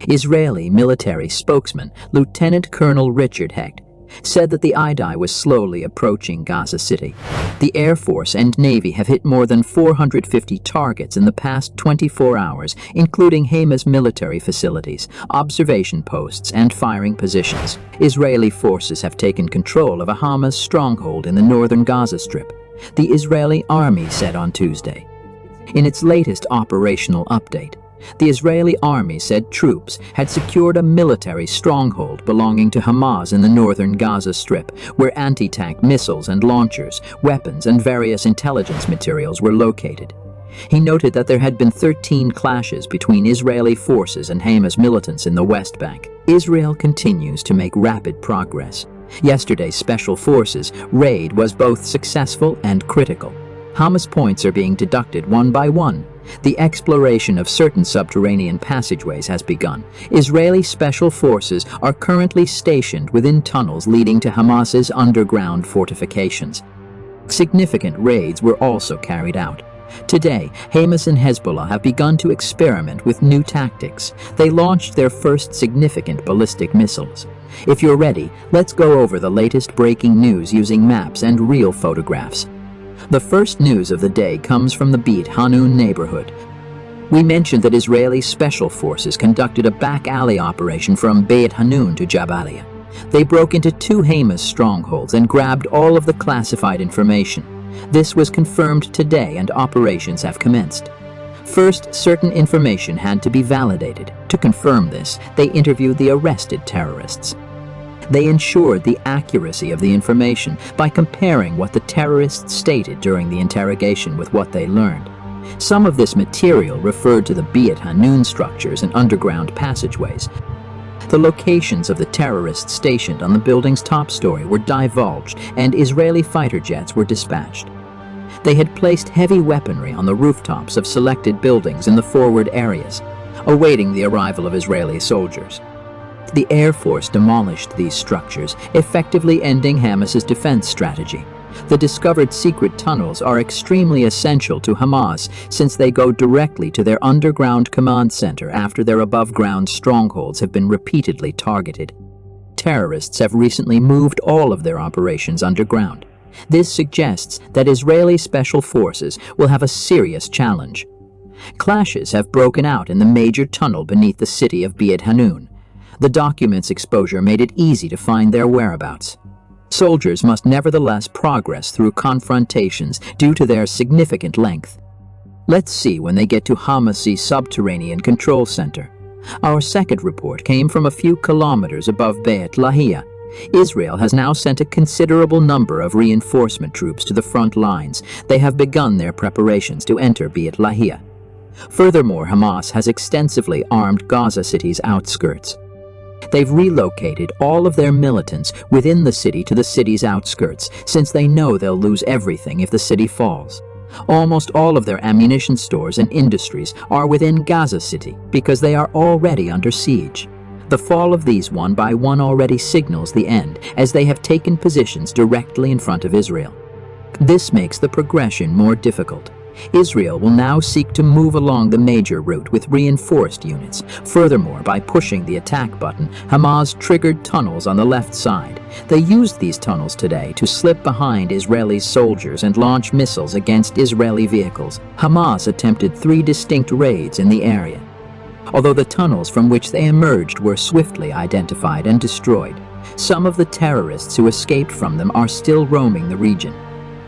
Israeli military spokesman Lieutenant Colonel Richard Hecht said that the IDI was slowly approaching Gaza City. The Air Force and Navy have hit more than 450 targets in the past 24 hours, including Hamas military facilities, observation posts, and firing positions. Israeli forces have taken control of a Hamas stronghold in the northern Gaza Strip, the Israeli army said on Tuesday. In its latest operational update, the Israeli army said troops had secured a military stronghold belonging to Hamas in the northern Gaza Strip, where anti-tank missiles and launchers, weapons, and various intelligence materials were located. He noted that there had been 13 clashes between Israeli forces and Hamas militants in the West Bank. Israel continues to make rapid progress. Yesterday's Special Forces raid was both successful and critical. Hamas points are being deducted one by one. The exploration of certain subterranean passageways has begun. Israeli special forces are currently stationed within tunnels leading to Hamas's underground fortifications. Significant raids were also carried out. Today, Hamas and Hezbollah have begun to experiment with new tactics. They launched their first significant ballistic missiles. If you're ready, let's go over the latest breaking news using maps and real photographs. The first news of the day comes from the Beit Hanun neighborhood. We mentioned that Israeli special forces conducted a back alley operation from Beit Hanun to Jabalia. They broke into 2 Hamas strongholds and grabbed all of the classified information. This was confirmed today and operations have commenced. First, certain information had to be validated. To confirm this, they interviewed the arrested terrorists. They ensured the accuracy of the information by comparing what the terrorists stated during the interrogation with what they learned. Some of this material referred to the Beit Hanun structures and underground passageways. The locations of the terrorists stationed on the building's top story were divulged, and Israeli fighter jets were dispatched. They had placed heavy weaponry on the rooftops of selected buildings in the forward areas, awaiting the arrival of Israeli soldiers. The Air Force demolished these structures, effectively ending Hamas's defense strategy. The discovered secret tunnels are extremely essential to Hamas since they go directly to their underground command center after their above-ground strongholds have been repeatedly targeted. Terrorists have recently moved all of their operations underground. This suggests that Israeli special forces will have a serious challenge. Clashes have broken out in the major tunnel beneath the city of Beit Hanun. The document's exposure made it easy to find their whereabouts. Soldiers must nevertheless progress through confrontations due to their significant length. Let's see when they get to Hamas's subterranean control center. Our second report came from a few kilometers above Beit Lahia. Israel has now sent a considerable number of reinforcement troops to the front lines. They have begun their preparations to enter Beit Lahia. Furthermore, Hamas has extensively armed Gaza City's outskirts. They've relocated all of their militants within the city to the city's outskirts, since they know they'll lose everything if the city falls. Almost all of their ammunition stores and industries are within Gaza City because they are already under siege. The fall of these one by one already signals the end, as they have taken positions directly in front of Israel. This makes the progression more difficult. Israel will now seek to move along the major route with reinforced units. Furthermore, by pushing the attack button, Hamas triggered tunnels on the left side. They used these tunnels today to slip behind Israeli soldiers and launch missiles against Israeli vehicles. Hamas attempted 3 distinct raids in the area. Although the tunnels from which they emerged were swiftly identified and destroyed, some of the terrorists who escaped from them are still roaming the region.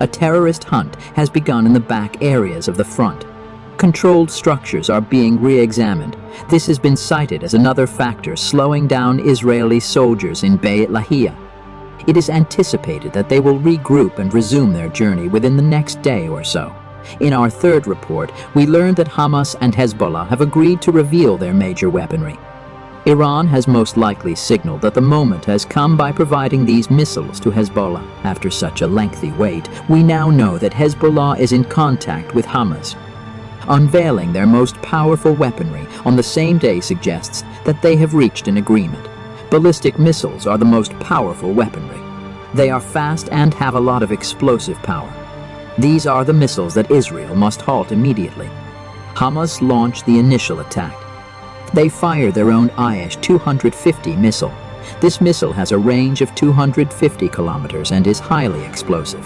A terrorist hunt has begun in the back areas of the front. Controlled structures are being re-examined. This has been cited as another factor slowing down Israeli soldiers in Beit Lahia. It is anticipated that they will regroup and resume their journey within the next day or so. In our third report, we learned that Hamas and Hezbollah have agreed to reveal their major weaponry. Iran has most likely signaled that the moment has come by providing these missiles to Hezbollah. After such a lengthy wait, we now know that Hezbollah is in contact with Hamas. Unveiling their most powerful weaponry on the same day suggests that they have reached an agreement. Ballistic missiles are the most powerful weaponry. They are fast and have a lot of explosive power. These are the missiles that Israel must halt immediately. Hamas launched the initial attack. They fire their own IS-250 missile. This missile has a range of 250 kilometers and is highly explosive.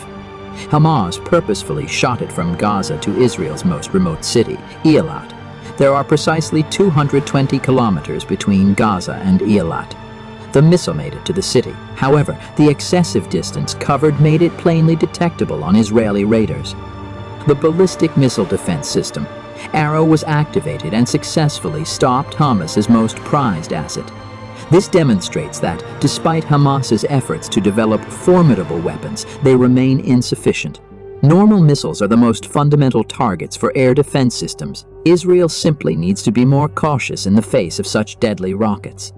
Hamas purposefully shot it from Gaza to Israel's most remote city, Eilat. There are precisely 220 kilometers between Gaza and Eilat. The missile made it to the city. However, the excessive distance covered made it plainly detectable on Israeli radars. The ballistic missile defense system, Arrow, was activated and successfully stopped Hamas's most prized asset. This demonstrates that, despite Hamas's efforts to develop formidable weapons, they remain insufficient. Normal missiles are the most fundamental targets for air defense systems. Israel simply needs to be more cautious in the face of such deadly rockets.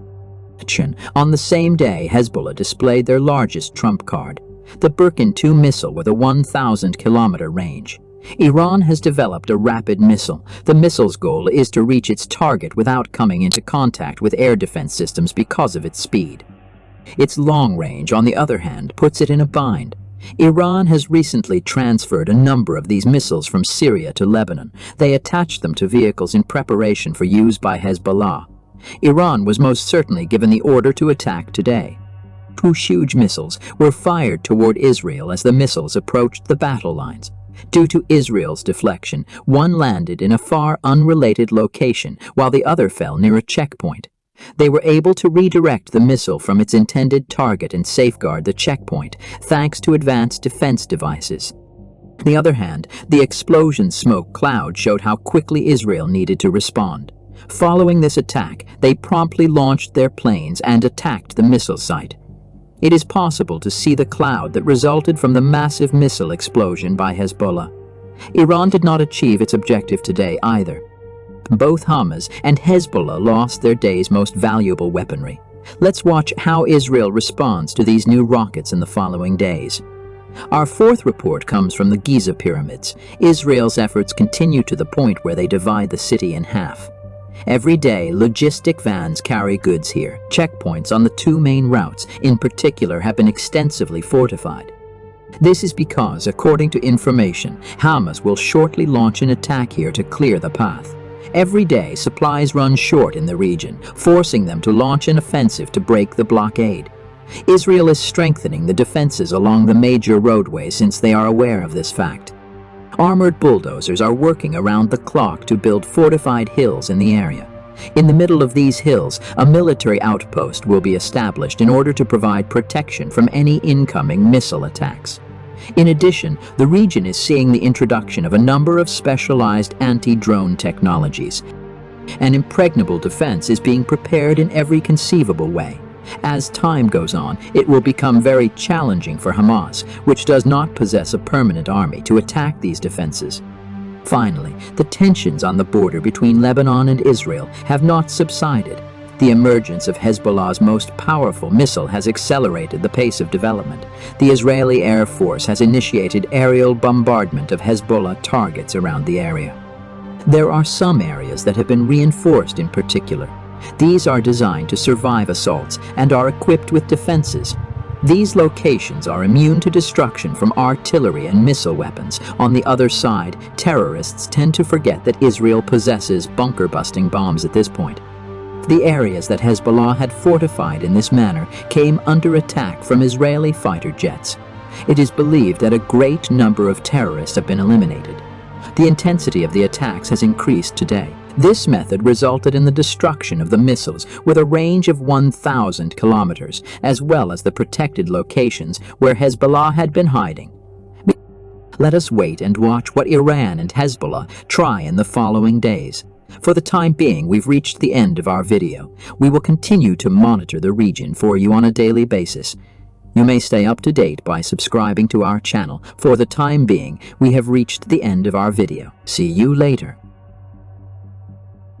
On the same day, Hezbollah displayed their largest trump card, the Burkin 2 missile with a 1,000-kilometer range. Iran has developed a rapid missile. The missile's goal is to reach its target without coming into contact with air defense systems because of its speed. Its long range, on the other hand, puts it in a bind. Iran has recently transferred a number of these missiles from Syria to Lebanon. They attached them to vehicles in preparation for use by Hezbollah. Iran was most certainly given the order to attack today. 2 huge missiles were fired toward Israel as the missiles approached the battle lines. Due to Israel's deflection, one landed in a far unrelated location, while the other fell near a checkpoint. They were able to redirect the missile from its intended target and safeguard the checkpoint, thanks to advanced defense devices. On the other hand, the explosion smoke cloud showed how quickly Israel needed to respond. Following this attack, they promptly launched their planes and attacked the missile site. It is possible to see the cloud that resulted from the massive missile explosion by Hezbollah. Iran did not achieve its objective today either. Both Hamas and Hezbollah lost their day's most valuable weaponry. Let's watch how Israel responds to these new rockets in the following days. Our 4th report comes from the Giza pyramids. Israel's efforts continue to the point where they divide the city in half. Every day, logistic vans carry goods here. Checkpoints on the 2 main routes, in particular, have been extensively fortified. This is because, according to information, Hamas will shortly launch an attack here to clear the path. Every day, supplies run short in the region, forcing them to launch an offensive to break the blockade. Israel is strengthening the defenses along the major roadways since they are aware of this fact. Armored bulldozers are working around the clock to build fortified hills in the area. In the middle of these hills, a military outpost will be established in order to provide protection from any incoming missile attacks. In addition, the region is seeing the introduction of a number of specialized anti-drone technologies. An impregnable defense is being prepared in every conceivable way. As time goes on, it will become very challenging for Hamas, which does not possess a permanent army, to attack these defenses. Finally, the tensions on the border between Lebanon and Israel have not subsided. The emergence of Hezbollah's most powerful missile has accelerated the pace of development. The Israeli Air Force has initiated aerial bombardment of Hezbollah targets around the area. There are some areas that have been reinforced in particular. These are designed to survive assaults and are equipped with defenses. These locations are immune to destruction from artillery and missile weapons. On the other side, terrorists tend to forget that Israel possesses bunker-busting bombs at this point. The areas that Hezbollah had fortified in this manner came under attack from Israeli fighter jets. It is believed that a great number of terrorists have been eliminated. The intensity of the attacks has increased today. This method resulted in the destruction of the missiles with a range of 1,000 kilometers, as well as the protected locations where Hezbollah had been hiding. Let us wait and watch what Iran and Hezbollah try in the following days. For the time being, we've reached the end of our video. We will continue to monitor the region for you on a daily basis. You may stay up to date by subscribing to our channel. For the time being, we have reached the end of our video. See you later.